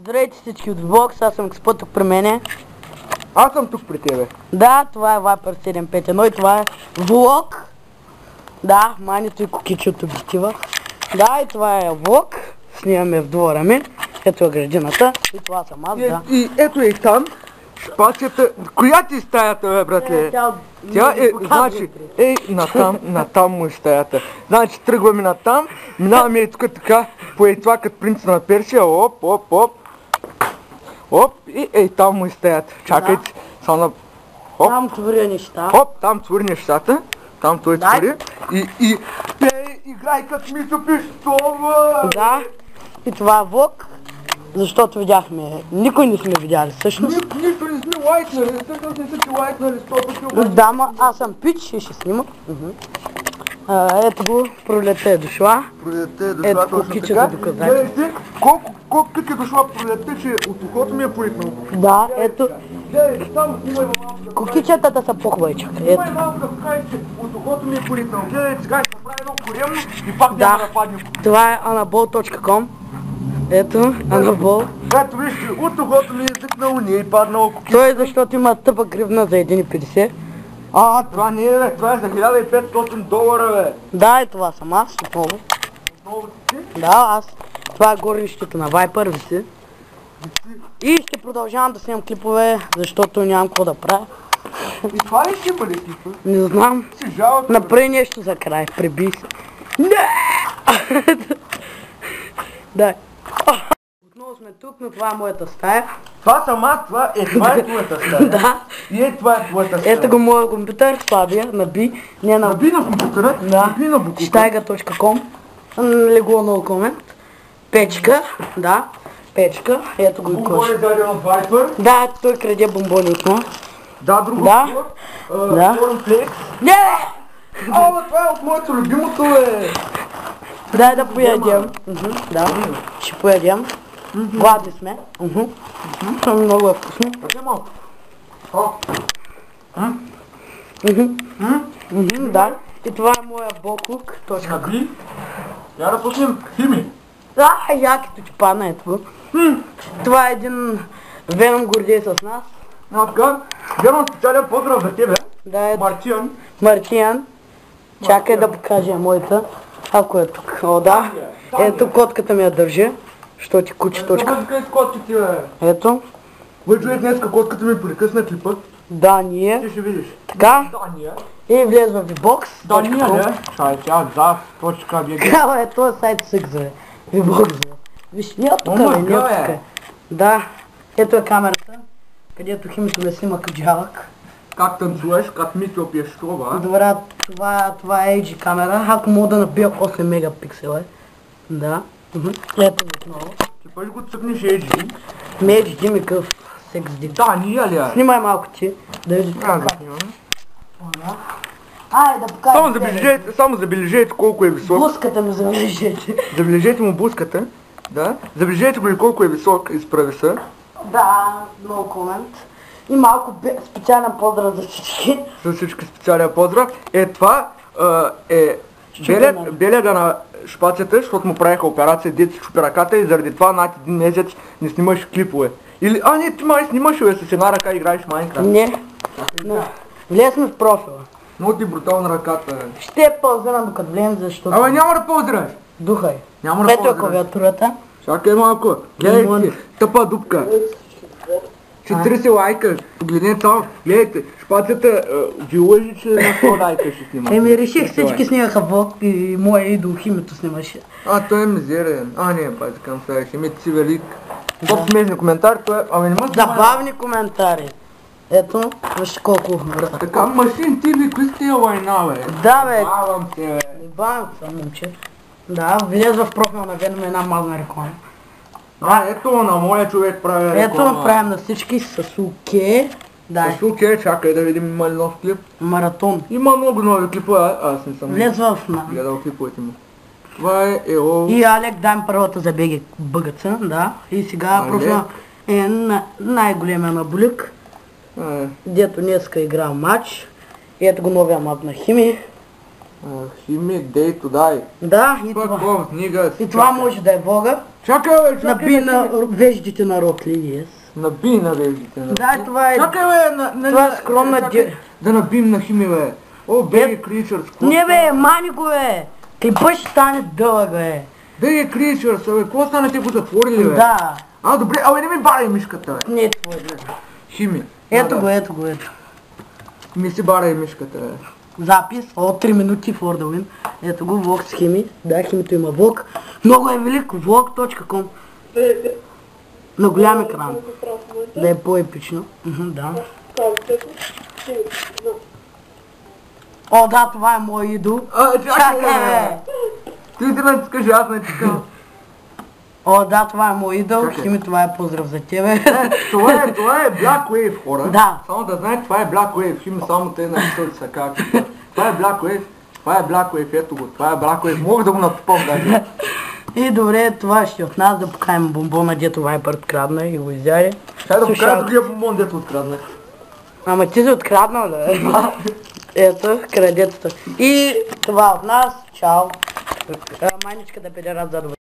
Здравейте всички от Vlogs, аз съм Експо тук при мене. Аз съм тук при тебе. Да, това е Viper 751 и това е влог. Да, Манито и Кукичи от обектива. Да, и това е влог. Снимаме в двора ми. Ето е градината. И това съм аз, да. И ето е там. Шпацията. Коя ти е стаята, бе, братле? Тя е, значи, натам му е стаята. Значи тръгваме натам, минаваме и тук така, по това като принца на Персия, оп, оп, оп. Оп, и там му е стаята. Чакайте, само на... Оп, Там творя неща. оп, там твори нещата. Там той твори. И те играй като ми се пищова. Да, и това е влог. Защото видяхме, никой не сме видяли всъщност. Нищо не сме лайкнали, всъщност не са ти лайкнали 100 пъти. Да, ма аз съм Пич и ще снимам. Ето го, пролетта е дошла. Пролетта е дошла, Ето точно Кукичето така. доказателство. Гледайте, колко тук е дошла пролетта, че от ухото ми е поритнал. Да, ето. Гледайте, само снимай малко. Кукичетата са по-хубави, чакай. Ето. Снимай малко да покажа, че от ухото ми е поритнал. Гледайте, сега ще направи едно коремно и пак няма да падне. Това е anabol.com. Ето, Анабол. Ето вижте, от ухото ми е зъкнало, не е паднало кукичето. Той е защото има тъпа гривна за 1,50. Това не е, бе, това е за $1500, бе. Да, и това съм аз, отново. Отново си? Да, аз. Това е горището на Viper, виси. И ще продължавам да снимам клипове, защото нямам какво да правя. И това ли ще бъде клипа? Не знам. Си жалко. Направи нещо за край, прибий се. Не! Дай. Отново сме тук, но това е моята стая. Това съм аз, това е твоята стая. Да. И това е твоята стая. Ето го моя компютър, слабия, наби. Не на... Наби на компютъра? Да. Наби на букука. Steiger.com. Легло на комент. Печка, да. Печка, ето го и Бомбони кош. даден от Viper. Да, той краде бомбони от нас. Да, друго. Да. Да. Cornflakes. Не! Ама това е от моето любимото, бе. Дай да поядем. Да, ще поядем. Гладни сме. Много е вкусно. Пъти малко. Да. И това е моя боклук. Точка. Наби. Я да пуснем Хими. Якито ти падна, ето го. Това е един Веном гордей с нас. Така, вземам специален поздрав за тебе. Да, ето Мартиан. Мартиян. Чакай да покажа моята. Ако е тук. О, да. Ето котката ми я държи. Що ти кучи точка. Така с котките, бе. Ето. Бе, човек, днеска котката ми прекъсна клипа. Дания. Ти ще видиш. Така. Дания. И влез в VBOX. Дания, не? Чай, тя за точка BG. Кава е, този сайт секс, бе. VBOX, бе. Виж, не от тук, О, бе, не от га, тук. Да. Ето е камерата, където Химито ме снима като жалък. Как танцуваш, как мисля пиещова. Добре, това е HD камера. Ако мога да набия 8 мегапиксела. Да. Ето го отново. Ти пък го цъкнеш HD. HD ми къв секс дик. Да, ние ли? Снимай малко ти. Да видиш Да, как. да снимаме. Ай, да покажа. Само забележете колко е висок. Блузката ми забележете. Забележете му буската. Да. Забележете го и колко е висок. Изправи се. Да, много комент. И малко специален поздрав за всички. За всички специален поздрав. Това е белега на шпацията, защото му правиха операция, дет си чупи ръката и заради това над един месец не снимаш клипове. Или, не, ти май снимаш, бе, с една ръка играеш Майнкрафт. Не. Влезме в профила. Много ти брутална ръката, бе. Ще пълзена докато влезем, защото... Абе, няма да поздраш. Духай. Няма да Ето е поздраш. клавиатурата. Чакай малко. Гледайте, тъпа дупка. 40 лайка. Погледнете там. Гледайте, шпацията ви лъжи, че на 100 лайка ще снима. Еми реших, всички снимаха влог и моя идол Химито снимаше. Той е мизерен. Не, пази към сега. Химите си велик. Топ смешни коментари, той е... не мога да... Забавни коментари. Ето, вижте колко врата. Така, Машин TV, кои сте я лайна, бе? Да, бе. Бавам се, бе. Бавам се, момче. Да, влез в профила на Веном една мална реклама. Ето на моя човек прави реклама. Ето, правим на всички с Уке. Да, Окей, чакай да видим има ли нов клип. маратон. Има много нови клипове, аз не съм Влез в гледал клиповете му. Това е ЕО. И Алек, дай ми първата за БГ бъгъца, да. И сега профила е най-големия наболик. Дето днеска игра матч. И ето го новия мап на Хими. Хими, Day to Die. Да, и това. Книга. И това може да е влога. Чакай, бе, Наби на веждите на Рокли, yes. Наби на веждите. Да, това е... Чакай, бе, Това е скромна чакай, да набим на хими, бе. О, Беги Creatures, какво Не стана? бе, мани го бе! Клипът ще стане дълъг бе. Беги Creatures, бе, какво стана, те го затворили, бе? Да. А, добре, абе, не ми барай мишката, бе. Не е твой. Хими. Ето го, ето го, ето. Ми си барай мишката, бе. Запис от 3 минути for the win. Ето го, влог с Хими. Да, Химито има влог. Много е велик, vlog.com. На голям екран. Да е по-епично. Да. О, да, това е мой идол. Чакай, бе. Ти не натискаш, аз натискам. О, да, това е мой идол. Чакай. Хими, това е поздрав за тебе. Това е Black Wave, хора. Да. Само да знаете, това е Black Wave. Хими само те написали са как. Това е Black Wave. Това е Black Wave, ето го. Това е Black Wave. Мога да го натупам даже. И добре, това ще от нас да покажем бомбона, дето Вайпър открадна и го изяде. Сега да покажа другия бомбон, дето откраднах. Ама ти си откраднал, да? Ето, крадетата. И това от нас. Чао. Майничката педерат за добре.